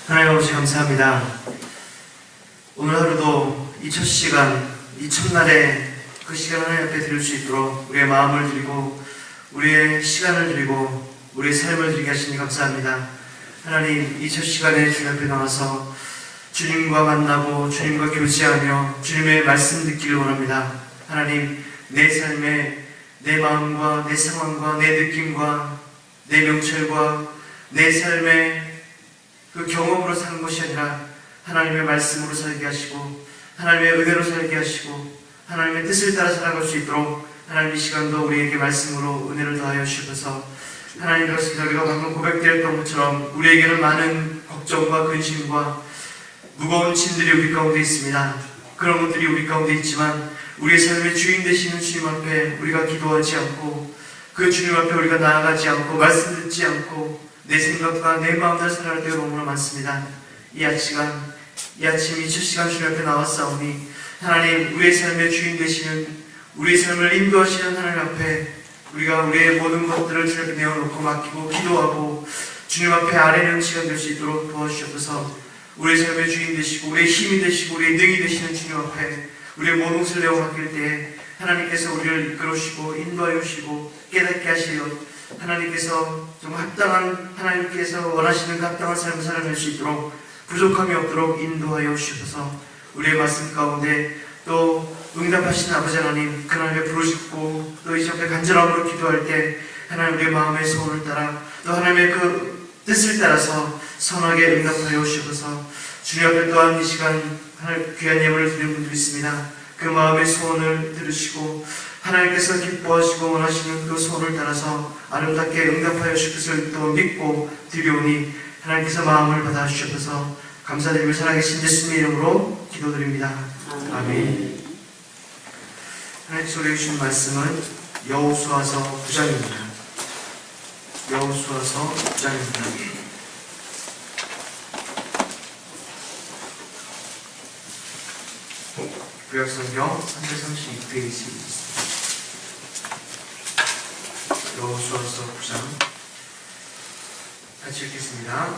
하나님 아버지 감사합니다. 오늘 하루도 이 첫 시간, 이 첫날에 그 시간을 하나님 앞에 드릴 수 있도록 우리의 마음을 드리고 우리의 시간을 드리고 우리의 삶을 드리게 하시니 감사합니다. 하나님, 이 첫 시간에 주님 앞에 나와서 주님과 만나고 주님과 교제하며 주님의 말씀 듣기를 원합니다. 하나님, 내 삶에 내 마음과 내 상황과 내 느낌과 내 명철과 내 삶의 그 경험으로 사는 것이 아니라 하나님의 말씀으로 살게 하시고 하나님의 은혜로 살게 하시고 하나님의 뜻을 따라 살아갈 수 있도록 하나님 이 시간도 우리에게 말씀으로 은혜를 더하여 주셔서 하나님, 그렇습니다. 우리가 방금 고백드렸던 것처럼 우리에게는 많은 걱정과 근심과 무거운 짐들이 우리 가운데 있습니다. 그런 것들이 우리 가운데 있지만 우리의 삶의 주인 되시는 주님 앞에 우리가 기도하지 않고 그 주님 앞에 우리가 나아가지 않고 말씀 듣지 않고 내 생각과 내 마음대로 살아갈 때가 너무나 많습니다. 이 아침 이 첫 시간 주님 앞에 나왔사오니 하나님, 우리의 삶의 주인 되시는 우리의 삶을 인도하시는 하나님 앞에 우리가 우리의 모든 것들을 주님 앞에 내어놓고 맡기고 기도하고 주님 앞에 아뢰는 시간 될 수 있도록 도와주시옵소서. 우리의 삶의 주인 되시고 우리의 힘이 되시고 우리의 능이 되시는 주님 앞에 우리의 모든 것을 내어 맡길 때에 하나님께서 우리를 이끌어주시고 인도하여 주시고 깨닫게 하시려 하나님께서 정말 합당한, 하나님께서 원하시는 합당한 삶을 살아갈 수 있도록 부족함이 없도록 인도하여 주셔서 우리의 말씀 가운데 또 응답하시는 아버지 하나님, 그 하나님의 부르짖고 또 이 앞에 간절함으로 기도할 때 하나님 우리의 마음의 소원을 따라 또 하나님의 그 뜻을 따라서 선하게 응답하여 주셔서 주님 앞에 또한 이 시간 하나님 귀한 예물을 드리는 분들이 있습니다. 그 마음의 소원을 들으시고 하나님께서 기뻐하시고 원하시는 그 소원을 따라서 아름답게 응답하여 주실 것을 또 믿고 드리오니 하나님께서 마음을 받아주셔서 감사드리며 살아계신 예수님의 이름으로 기도드립니다. 아멘. 하나님께서 우리에게 주신 말씀은 여호수아서 9장입니다. 여호수아서 9장입니다. 구약성경 332페이지 있습니다. 여호수아서 9장 같이 읽겠습니다.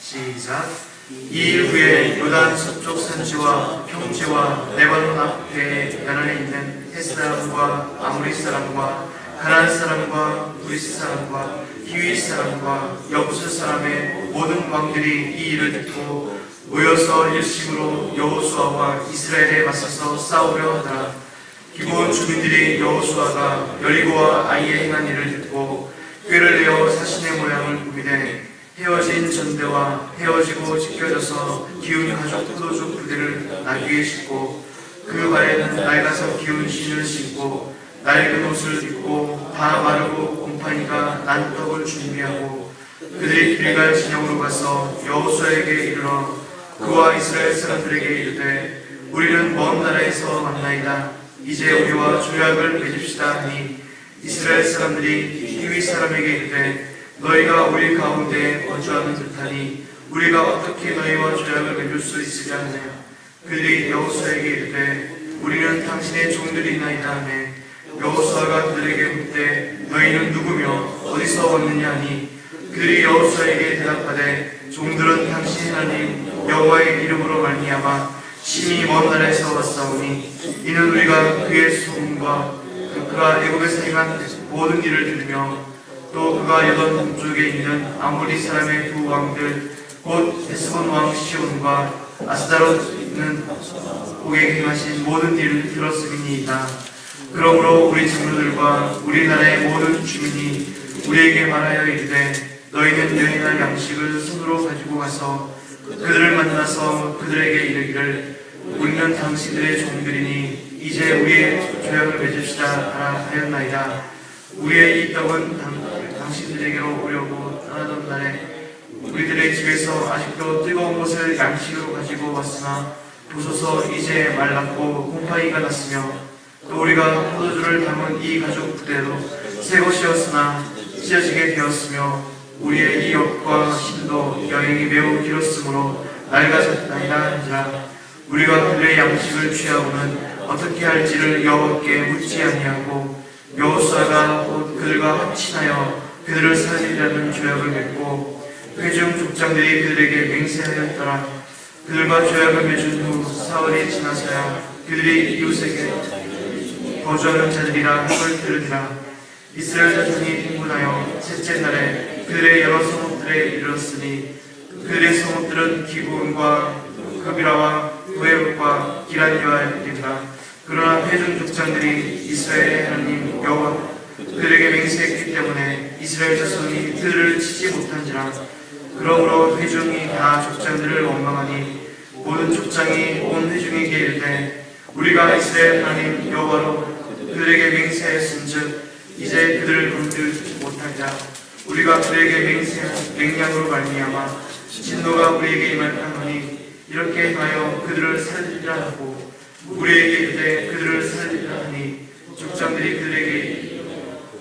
시작. 이 일 후에 요단 서쪽 산지와 평지와 레바논 앞에 연안에 있는 헷 사람과 아모리 사람과 가나안 사람과 브리스 사람과 히윗 사람과 여부스 사람의 모든 왕들이 이 일을 듣고 모여서 일심으로 여호수아와 이스라엘에 맞서서 싸우려 하더라. 기브온 주민들이 여호수아가 여리고와 아이에 행한 일을 듣고 꾀를 내어 사신의 모양을 꾸미되 헤어진 전대와 헤어지고 찢겨져서 기운 가죽 포도주 부대를 나귀에 싣고 그 발에는 낡아서 기운 신을 신고 낡은 옷을 입고 다 마르고 곰팡이가 난 떡을 준비하고 그들이 길갈 진영으로 가서 여호수아에게 이르러 그와 이스라엘 사람들에게 이르되 우리는 먼 나라에서 만나이다. 이제 우리와 조약을 맺읍시다 하니 이스라엘 사람들이 히윗 사람에게 이르되 너희가 우리 가운데 거주하는 듯하니 우리가 어떻게 너희와 조약을 맺을 수 있으랴 하며 그들이 여호수아에게 이르되 우리는 당신의 종들이나이다 하며 여호수아가 그들에게 묻되 너희는 누구며 어디서 왔느냐 하니 그들이 여호수아에게 대답하되 종들은 당신 하나님 여호와의 이름으로 말미암아 심히 먼 나라에서 왔사오니 이는 우리가 그의 소문과 그가 애굽에서 행한 모든 일을 들으며 또 그가 여던 동쪽에 있는 아모리 사람의 두 왕들 곧 헤스본 왕 시온과 아스다롯는 고객 행하신 모든 일을 들었음이니이다. 그러므로 우리 장로들과 우리나라의 모든 주민이 우리에게 말하여 이르되 너희는 여행할 양식을 손으로 가지고 가서 그들을 만나서 그들에게 이르기를 우리는 당신들의 종들이니 이제 우리의 조약을 맺읍시다 하였나이다. 우리의 이 떡은 당신들에게로 오려고 떠나던 날에 우리들의 집에서 아직도 뜨거운 것을 양식으로 가지고 왔으나 보소서 이제 말랐고 곰팡이가 났으며 또 우리가 포도주를 담은 이 가죽 부대도 새 것이었으나 찢어지게 되었으며 우리의 이 엽과 힘도 여행이 매우 길었으므로 낡아졌나이다 한지라. 우리가 그들의 양식을 취하고는 어떻게 할지를 여호와께 묻지 아니하고 여호수아가 곧 그들과 합친하여 그들을 살리려는 조약을 맺고 회중 족장들이 그들에게 맹세하여 하였더라. 그들과 죄악을 맺은 후 사흘이 지나서야 그들이 이웃에게 거주하는 자들이라 함을 들으리라. 이스라엘 자손이 흥분하여 셋째 날에 그들의 여러 성읍들에 이르렀으니 그들의 성읍들은 기브온과 그비라와 구에울과 기란여아이라. 그러나 회중 족장들이 이스라엘의 하나님 여호와 그들에게 맹세했기 때문에 이스라엘 자손이 그들을 치지 못한지라. 그러므로 회중이 다 족장들을 원망하니 모든 족장이 온 회중에게 이르되 우리가 이스라엘 하나님 여호와로 그들에게 맹세하였은즉 이제 그들을 건들지 못하자. 우리가 그들에게 맹세한 맹약으로 말미암아 진노가 우리에게 임할까하니 이렇게 하여 그들을 살리라 하고 우리에게 이르되 그들을 살리라 하니 족장들이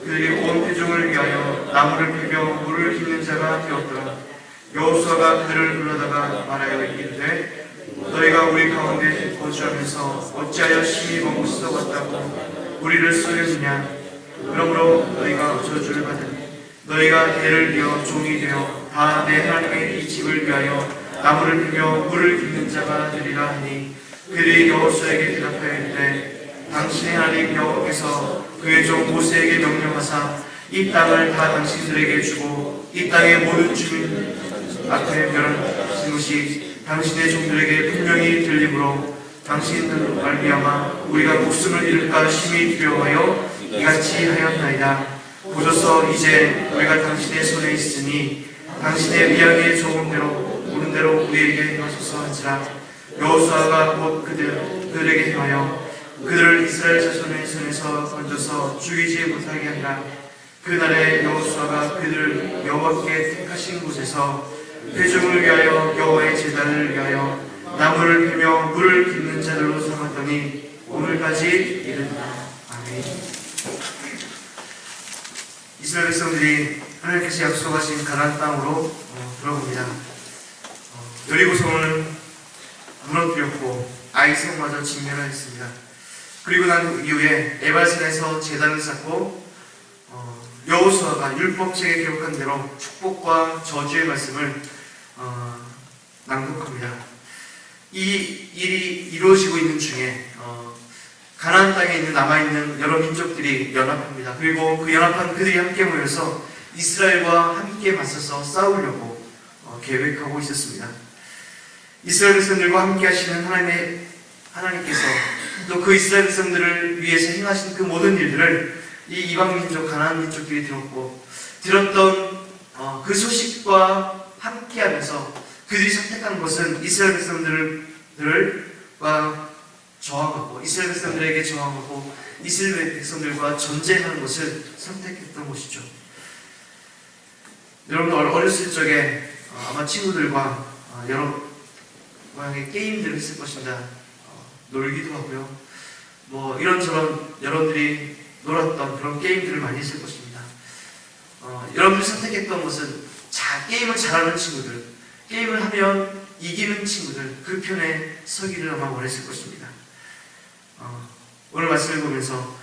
그들이 온 회중을 위하여 나무를 패며 물을 깃는 자가 되었더라. 여호수아가 그들을 불러다가 말하여 이르되 너희가 우리 가운데 거주하면서 어찌하여 심히 머무시어 왔다고 우리를 쏘였느냐. 그러므로 너희가 저주를 받으니 너희가 대를 이어 종이 되어 다 내 하나님의 이 집을 위하여 나무를 피며 물을 깃는 자가 되리라 하니 그들이 여호수아에게 대답하여 이르되 당신의 하나님 여호와께서 그의 종 모세에게 명령하사 이 땅을 다 당신들에게 주고 이 땅의 모든 주민 앞에 멸하신 것이 당신의 종들에게 분명히 들리므로 당신들 말미암아 우리가 목숨을 잃을까 심히 두려워하여 이같이 하였나이다. 보소서 이제 우리가 당신의 손에 있으니 당신의 미약에 좋은 대로 옳은 대로 우리에게 행하소서 한지라. 여호수아가 곧 그들에게 행하여 그들을 이스라엘 자손의 손에서 건져서 죽이지 못하게 한다. 그날에 여호수아가 그들을 여호와께 택하신 곳에서 회중을 위하여 여호와의 제단을 위하여 나무를 패며 물을 깃는 자들로 삼았더니 오늘까지 이른다. 아멘. 이스라엘 백성들이 하나님께서 약속하신 가나안 땅으로 들어갑니다. 여리고성을 무너뜨렸고 아이성마저 진멸하였습니다. 그리고 난 이후에 에발산에서 제단을 쌓고 여호수아가 율법책에 기록한 대로 축복과 저주의 말씀을 낭독합니다. 이 일이 이루어지고 있는 중에 가나안 땅에 있는 남아있는 여러 민족들이 연합합니다. 그리고 그 연합한 그들이 함께 모여서 이스라엘과 함께 맞서서 싸우려고 계획하고 있었습니다. 이스라엘 백성들과 함께 하시는 하나님께서 또 그 이스라엘 백성들을 위해서 행하신 그 모든 일들을 이 이방 민족, 가나안 민족들이 들었던 그 소식과 함께하면서 그들이 선택한 것은 이스라엘 백성들과 저항하고 이스라엘 백성들에게 저항하고 이스라엘 백성들과 전쟁하는 것을 선택했던 것이죠. 여러분 어렸을 적에 아마 친구들과 여러 모양의 게임들을 했을 것입니다. 놀기도 하고요. 뭐 이런저런 여러분들이 놀았던 그런 게임들을 많이 했을 것입니다. 여러분들이 선택했던 것은 게임을 잘하는 친구들, 게임을 하면 이기는 친구들, 그 편에 서기를 아마 원했을 것입니다. 오늘 말씀을 보면서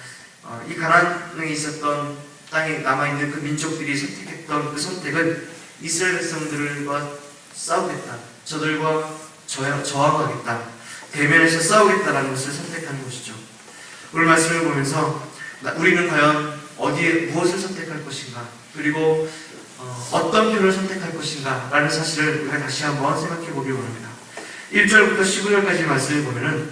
이 가나안에 있었던 땅에 남아있는 그 민족들이 선택했던 그 선택은 이스라엘 백성들과 싸우겠다, 저들과 저항하겠다, 대면에서 싸우겠다라는 것을 선택하는 것이죠. 오늘 말씀을 보면서 우리는 과연 무엇을 선택할 것인가, 그리고 어떤 편을 선택할 것인가 라는 사실을 우리가 다시 한번 생각해 보기 원합니다. 1절부터 15절까지 말씀을 보면은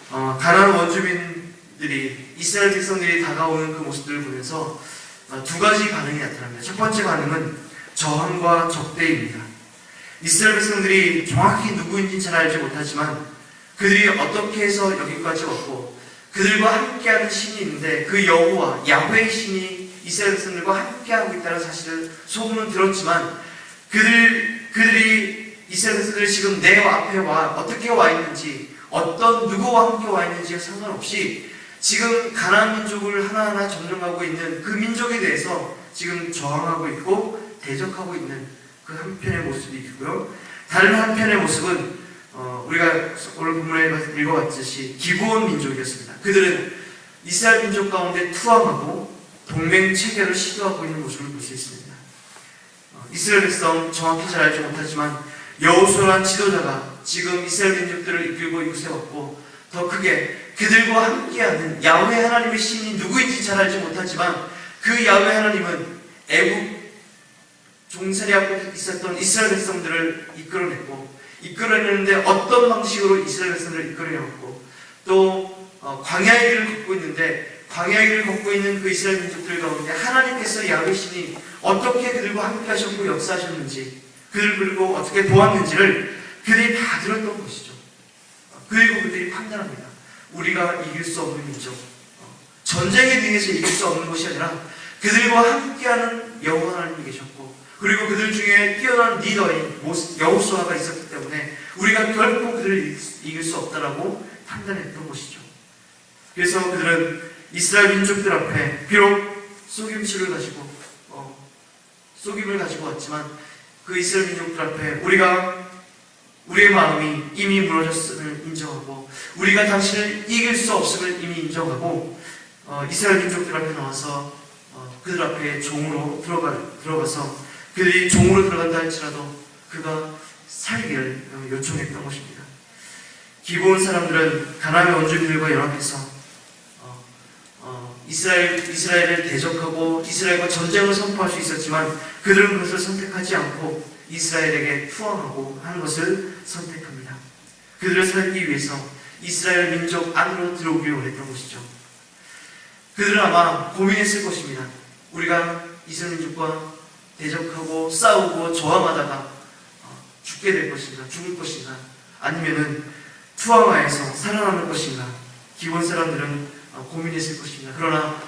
가나안 원주민들이 이스라엘 백성들이 다가오는 그 모습들을 보면서 두 가지 반응이 나타납니다. 첫 번째 반응은 저항과 적대입니다. 이스라엘 백성들이 정확히 누구인지 잘 알지 못하지만 그들이 어떻게 해서 여기까지 왔고 그들과 함께하는 신이 있는데 그 여호와 야훼의 신이 이스라엘 백성들과 함께하고 있다는 사실을 소문은 들었지만 그들이 이스라엘 백성들이 지금 내 앞에 어떻게 와 있는지, 어떤 누구와 함께 와 있는지에 상관없이 지금 가나안 민족을 하나하나 점령하고 있는 그 민족에 대해서 지금 저항하고 있고 대적하고 있는 그 한편의 모습이 있고요. 다른 한편의 모습은 우리가 오늘 본문에 읽어봤듯이 기브온 민족이었습니다. 그들은 이스라엘 민족 가운데 투항하고 동맹 체결을 시도하고 있는 모습을 볼 수 있습니다. 이스라엘 백성 정확히 잘 알지 못하지만 여호수아라는 지도자가 지금 이스라엘 민족들을 이끌고 이곳에 왔고, 더 크게 그들과 함께하는 야훼 하나님의 신이 누구인지 잘 알지 못하지만 그 야훼 하나님은 애국 종살이하고 있었던 이스라엘 백성들을 이끌어내는데 어떤 방식으로 이스라엘 백성들을 이끌어내었고, 또 광야의 길을 걷고 있는데 광야의 길을 걷고 있는 그 이스라엘 민족들 가운데 하나님께서 야훼 신이 어떻게 그들과 함께 하셨고 역사하셨는지, 그들을 그리고 어떻게 도왔는지를 그들이 다 들었던 것이죠. 그리고 그들이 판단합니다. 우리가 이길 수 없는 민족, 전쟁에 대해서 이길 수 없는 것이 아니라 그들과 함께하는 여호와 하나님이 계셨고, 그리고 그들 중에 뛰어난 리더인 여호수아가 있었기 때문에 우리가 결코 그들을 이길 수 없다라고 판단했던 것이죠. 그래서 그들은 이스라엘 민족들 앞에 비록 속임수를 가지고 속임을 가지고 왔지만 그 이스라엘 민족들 앞에 우리의 마음이 이미 무너졌음을 인정하고, 우리가 당신을 이길 수 없음을 이미 인정하고, 이스라엘 민족들 앞에 나와서 그들 앞에 종으로 들어가서 그들이 종으로 들어간다 할지라도 그가 살기를 요청했던 것입니다. 기브온 사람들은 가나안의 원주민들과 연합해서 이스라엘을 대적하고 이스라엘과 전쟁을 선포할 수 있었지만 그들은 그것을 선택하지 않고 이스라엘에게 투항하고 하는 것을 선택합니다. 그들을 살기 위해서 이스라엘 민족 안으로 들어오길 원했던 것이죠. 그들은 아마 고민했을 것입니다. 우리가 이스라엘 민족과 대적하고 싸우고 저항하다가 죽게 될 것인가, 죽을 것인가, 아니면은 투항하여서 살아남을 것인가. 기본 사람들은 고민했을 것입니다. 그러나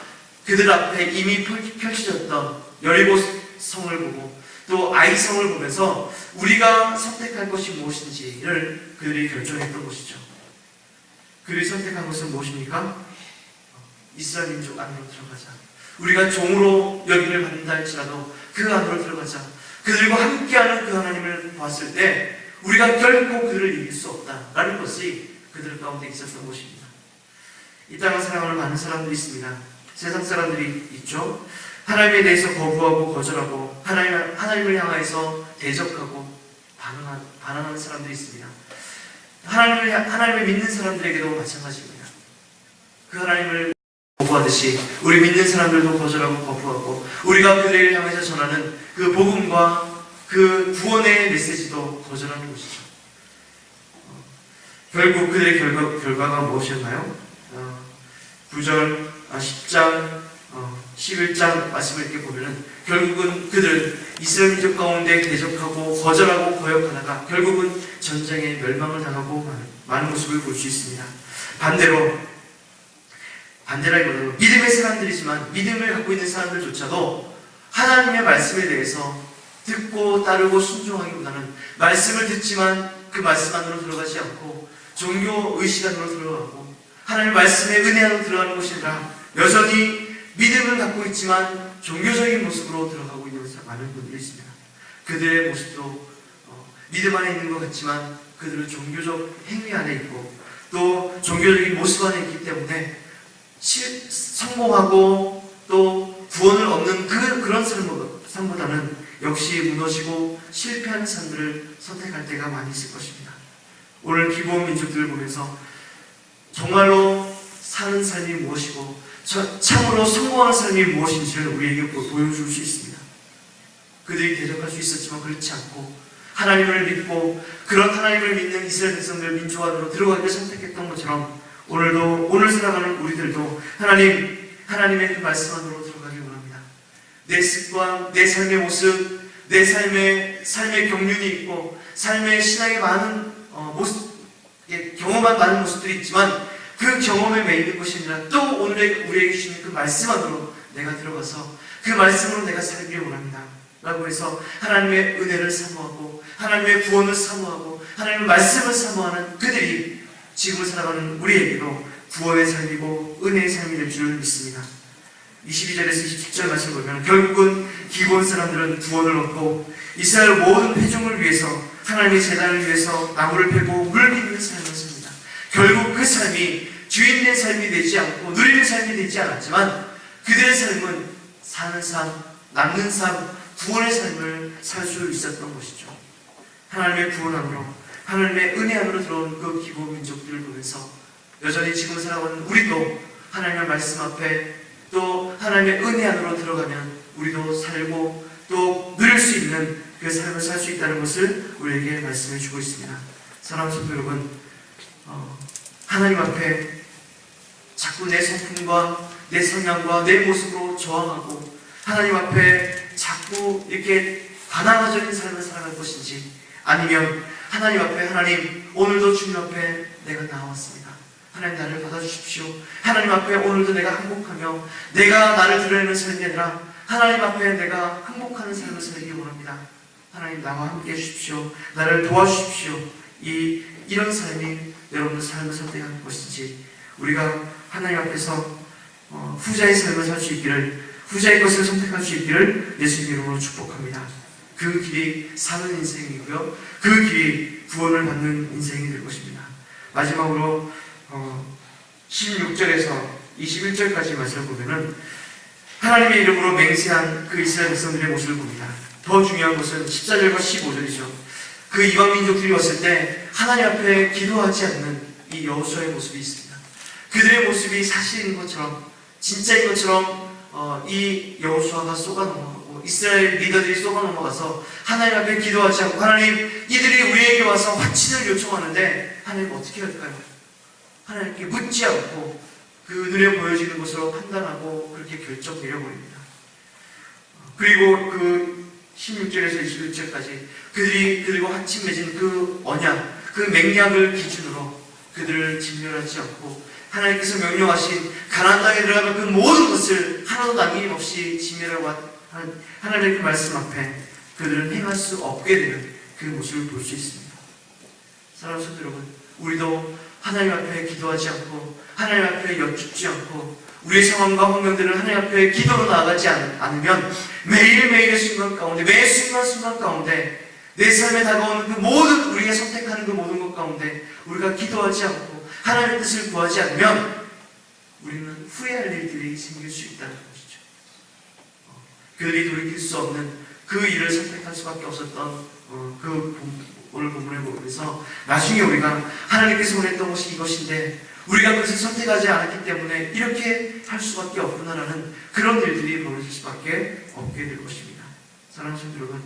그들 앞에 이미 펼쳐졌던 여리고 성을 보고 또 아이 성을 보면서 우리가 선택할 것이 무엇인지를 그들이 결정했던 것이죠. 그들이 선택한 것은 무엇입니까? 이스라엘 민족 안으로 들어가자. 우리가 종으로 여기를 받는다 할지라도 그 안으로 들어가자. 그들과 함께하는 그 하나님을 봤을 때 우리가 결코 그들을 이길 수 없다라는 것이 그들 가운데 있었던 것입니다. 이 땅을 살아가는 많은 사람들이 있습니다. 세상 사람들이 있죠. 하나님에 대해서 거부하고 거절하고 하나님을 향하여서 대적하고 반항하는 사람들이 있습니다. 하나님을 믿는 사람들에게도 마찬가지입니다. 그 하나님을 거부하듯이 우리 믿는 사람들도 거절하고 거부하고, 우리가 그들을 향해서 전하는 그 복음과 그 구원의 메시지도 거절하는 것이죠. 결국 그들의 결과가 무엇이었나요? 9절, 10장, 11장 말씀을 이렇게 보면은 결국은 그들은 이스라엘 민족 가운데 대적하고 거절하고 거역하다가 결국은 전쟁에 멸망을 당하고 많은 모습을 볼 수 있습니다. 반대라기보다는 믿음의 사람들이지만 믿음을 갖고 있는 사람들조차도 하나님의 말씀에 대해서 듣고 따르고 순종하기보다는 말씀을 듣지만 그 말씀 안으로 들어가지 않고 종교 의식 안으로 들어가고 하나님의 말씀의 은혜 안으로 들어가는 것이 아니라 여전히 믿음을 갖고 있지만 종교적인 모습으로 들어가고 있는 많은 분들이 있습니다. 그들의 모습도 믿음 안에 있는 것 같지만 그들은 종교적 행위 안에 있고 또 종교적인 모습 안에 있기 때문에 성공하고 또 구원을 얻는 그런 삶보다는 역시 무너지고 실패하는 삶들을 선택할 때가 많이 있을 것입니다. 오늘 기브온 민족들을 보면서 정말로 사는 삶이 무엇이고 참으로 성공하는 삶이 무엇인지를 우리에게 보여줄 수 있습니다. 그들이 대적할 수 있었지만 그렇지 않고 하나님을 믿고 그런 하나님을 믿는 이스라엘 백성들 민족 안으로 들어가기를 선택했던 것처럼 오늘 살아가는 우리들도 하나님의 그 말씀 안으로 들어가길 원합니다. 내 습관, 내 삶의 모습, 내 삶의 경륜이 있고 삶의 신앙의 많은 경험한 많은 모습들이 있지만 그 경험에 매이는 것이 아니라 또 오늘 우리에게 주시는 그 말씀 안으로 내가 들어가서 그 말씀으로 내가 살기를 원합니다 라고 해서 하나님의 은혜를 사모하고 하나님의 구원을 사모하고 하나님의 말씀을 사모하는 그들이 지금을 살아가는 우리에게도 구원의 삶이고 은혜의 삶이 될 줄 믿습니다. 22절에서 27절 말씀을 보면 결국은 기브온 사람들은 구원을 얻고 이스라엘 모든 회중을 위해서 하나님의 제단을 위해서 나무를 베고 물 비비는 삶을 삽니다. 결국 그 삶이 주인의 삶이 되지 않고 누리는 삶이 되지 않았지만 그들의 삶은 사는 삶, 남는 삶, 구원의 삶을 살 수 있었던 것이죠. 하나님의 구원 안으로, 하나님의 은혜 안으로 들어온 그 기부 민족들을 보면서 여전히 지금 살아가는 우리도 하나님의 말씀 앞에 또 하나님의 은혜 안으로 들어가면 우리도 살고 또 누릴 수 있는 그 삶을 살 수 있다는 것을 우리에게 말씀해 주고 있습니다. 사랑하는 성도 여러분, 하나님 앞에 자꾸 내 성품과 내 성향과 내 모습으로 저항하고 하나님 앞에 자꾸 이렇게 반항아적인 삶을 살아갈 것인지, 아니면 하나님 앞에, 하나님 오늘도 주님 앞에 내가 나왔습니다. 하나님 나를 받아주십시오. 하나님 앞에 오늘도 내가 행복하며 내가 나를 드러내는 삶이 아니라 하나님 앞에 내가 행복하는 삶을 살기 원합니다. 하나님 나와 함께 해주십시오. 나를 도와주십시오. 이런 삶이 여러분의 삶을 선택하는 것인지, 우리가 하나님 앞에서 후자의 삶을 살 수 있기를, 후자의 것을 선택할 수 있기를 예수님 이름으로 축복합니다. 그 길이 사는 인생이고요, 그 길이 구원을 받는 인생이 될 것입니다. 마지막으로 16절에서 21절까지 말씀을 보면은 하나님의 이름으로 맹세한 그 이스라엘 백성들의 모습을 봅니다. 더 중요한 것은 14절과 15절이죠. 그 이방 민족들이 왔을 때 하나님 앞에 기도하지 않는 이 여호수아의 모습이 있습니다. 그들의 모습이 사실인 것처럼, 진짜인 것처럼 이 여호수아가 쏘가 넘어가고 이스라엘 리더들이 쏘가 넘어가서 하나님 앞에 기도하지 않고, 하나님 이들이 우리에게 와서 화친을 요청하는데 하나님 어떻게 할까요? 하나님께 묻지 않고 그 눈에 보여지는 것으로 판단하고 그렇게 결정 내려버립니다. 그리고 그 16절에서 21절까지 그들이 그리고 한침 맺은 그 언약, 그 맹약을 기준으로 그들을 진멸하지 않고 하나님께서 명령하신 가나안 땅에 들어가면 그 모든 것을 하나도 남김없이 진멸하고 하는 하나님의 그 말씀 앞에 그들은 행할 수 없게 되는 그 모습을 볼 수 있습니다. 사랑하는 성도 여러분, 우리도 하나님 앞에 기도하지 않고 하나님 앞에 여쭙지 않고 우리의 상황과 환경들을 하나님 앞에 기도로 나아가지 않으면 매일매일의 순간 가운데, 매 순간순간 가운데 내 삶에 다가오는 그 모든, 우리가 선택하는 그 모든 것 가운데 우리가 기도하지 않고 하나님의 뜻을 구하지 않으면 우리는 후회할 일들이 생길 수 있다는 것이죠. 그들이 돌이킬 수 없는 그 일을 선택할 수밖에 없었던 오늘 본문을 보면서 나중에 우리가 하나님께서 원했던 것이 이것인데 우리가 그것을 선택하지 않았기 때문에 이렇게 할 수밖에 없구나라는 그런 일들이 벌어질 수밖에 없게 될 것입니다. 사랑하는 성도 여러분,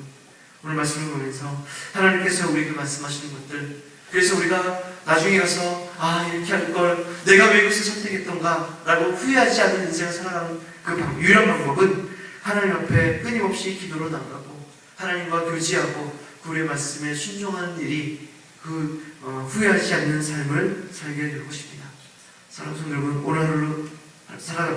오늘 말씀을 보면서 하나님께서 우리에게 말씀하시는 것들, 그래서 우리가 나중에 가서 이렇게 할 걸 내가 왜 이것을 선택했던가 라고 후회하지 않는 인생을 살아가는 그 유일한 방법은 하나님 앞에 끊임없이 기도로 나가고 하나님과 교제하고 그의 말씀에 순종하는 일이 후회하지 않는 삶을 살게 될 것입니다. 사랑하는 성도 여러분, 오늘 하루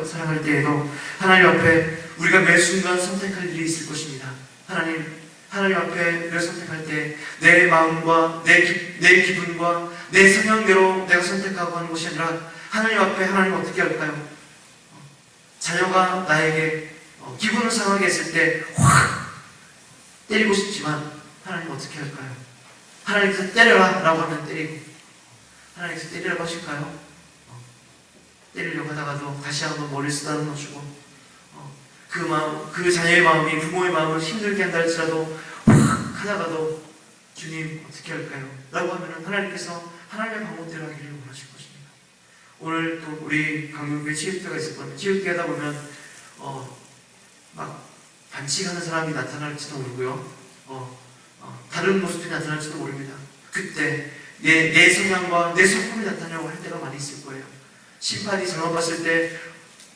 살아갈 때에도 하나님 앞에 우리가 매 순간 선택할 일이 있을 것입니다. 하나님 앞에 우리가 선택할 때 내 마음과 내 기분과 내 성향대로 내가 선택하고 하는 것이 아니라 하나님 앞에 하나님 어떻게 할까요? 자녀가 나에게 기분을 상하게 했을 때 확 때리고 싶지만 하나님 어떻게 할까요? 하나님께서 때려라 라고 하면 때리고, 하나님께서 때리라고 하실까요? 때리려고 하다가도 다시 한번 머리를 쓰다듬어 주고 그 자녀의 마음이 부모의 마음을 힘들게 한다 할지라도 확 하다가도 주님 어떻게 할까요? 라고 하면 하나님께서 하나님의 방법대로 하기를 원하실 것입니다. 오늘 또 우리 강용교회 체육대가 있을 겁니다. 체육대 하다 보면 막 반칙하는 사람이 나타날지도 모르고요, 다른 모습이 나타날지도 모릅니다. 그때 내 성향과 내 성품이 나타나려고 할 때가 많이 있을 거예요. 심판이 잘못 봤을 때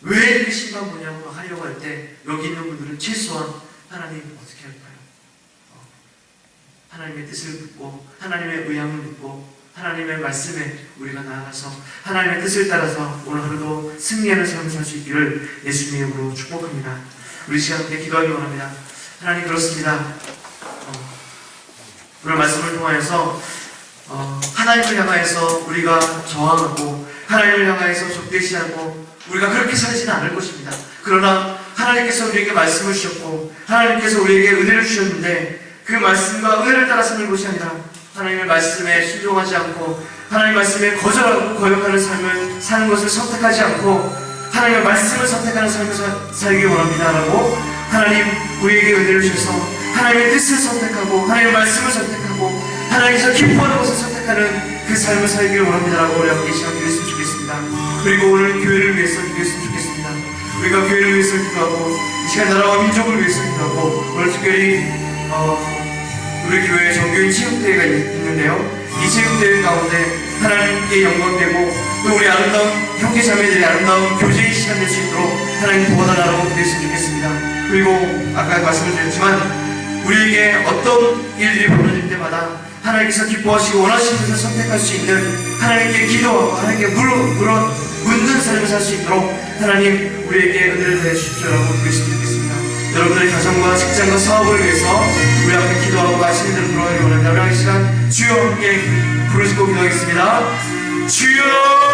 왜 이렇게 심판 보냐고 하려고 할 때 여기 있는 분들은 최소한 하나님 어떻게 할까요? 하나님의 뜻을 묻고 하나님의 의향을 묻고 하나님의 말씀에 우리가 나아가서 하나님의 뜻을 따라서 오늘 하루도 승리하는 삶을 살 수 있기를 예수님의 이름으로 축복합니다. 우리 시간 함께 기도하기 원합니다. 하나님, 그렇습니다. 오늘 말씀을 통하여서 하나님을 향하여서 우리가 저항하고 하나님을 향하여서 적대시하고 우리가 그렇게 살지는 않을 것입니다. 그러나 하나님께서 우리에게 말씀을 주셨고 하나님께서 우리에게 은혜를 주셨는데 그 말씀과 은혜를 따라 사는 것이 아니라 하나님의 말씀에 순종하지 않고 하나님의 말씀에 거절하고 거역하는 삶을 사는 것을 선택하지 않고 하나님의 말씀을 선택하는 삶을 살기 원합니다 라고 하나님 우리에게 은혜를 주셔서 하나님의 뜻을 선택하고 하나님의 말씀을 선택하고 하나님께서 기뻐하는 것을 선택하는 그 삶을 살기를 원합니다라고 우리 함께 시간 드렸으면 좋겠습니다. 그리고 오늘 교회를 위해서 기도했으면 좋겠습니다. 우리가 교회를 위해서 기도하고 이 시간 나라와 민족을 위해서 기도하고 오늘 특별히 우리 교회 정교인 체육대회가 있는데요. 이 체육대회 가운데 하나님께 영광되고 또 우리 아름다운 형제자매들의 아름다운 교제의 시간 될 수 있도록 하나님 도와달라고 기도했으면 좋겠습니다. 그리고 아까 말씀을 드렸지만 우리에게 어떤 일들이 벌어질 때마다 하나님께서 기뻐하시고 원하시는 것을 선택할 수 있는 하나님께 기도하고 하나님께 묻는 삶을 살 수 있도록 하나님 우리에게 은혜를 더해 주십시오라고 기도했으면 좋겠습니다. 여러분들의 가정과 직장과 사업을 위해서 우리 앞에 기도하고 하시는 대로 돌아가기 원합니다. 우리 이 시간 주여 함께 부르시고 기도하겠습니다. 주여